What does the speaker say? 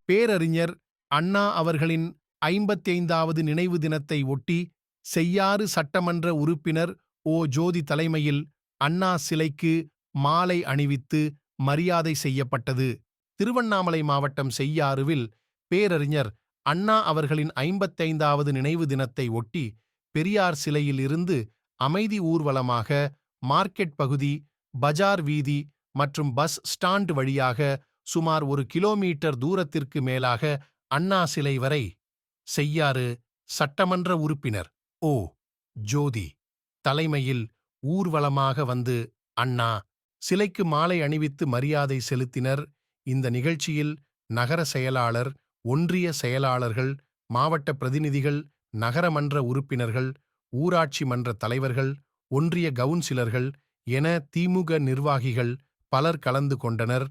பேரறிஞர் அண்ணா அவர்களின் 55வது நினைவு தினத்தை ஒட்டி செய்யாறு சட்டமன்ற உறுப்பினர் ஜோதி தலைமையில் அண்ணா சிலைக்கு மாலை அணிவித்து மரியாதை செய்யப்பட்டது. திருவண்ணாமலை மாவட்டம் செய்யாறுவில் பேரறிஞர் அண்ணா அவர்களின் 55வது நினைவு தினத்தை ஒட்டி பெரியார் சிலையில் இருந்து அமைதி ஊர்வலமாக மார்க்கெட் பகுதி, பஜார் வீதி மற்றும் பஸ் ஸ்டாண்ட் வழியாக சுமார் 1 கிலோமீட்டர் தூரத்திற்கு மேலாக அண்ணா சிலை வரை செய்யாறு சட்டமன்ற உறுப்பினர் ஜோதி தலைமையில் ஊர்வலமாக வந்து அண்ணா சிலைக்கு மாலை அணிவித்து மரியாதை செலுத்தினர். இந்த நிகழ்ச்சியில் நகர செயலாளர், ஒன்றிய செயலாளர்கள், மாவட்ட பிரதிநிதிகள், நகரமன்ற உறுப்பினர்கள், ஊராட்சி மன்ற தலைவர்கள், ஒன்றிய கவுன்சிலர்கள் என திமுக நிர்வாகிகள் பலர் கலந்து கொண்டனர்.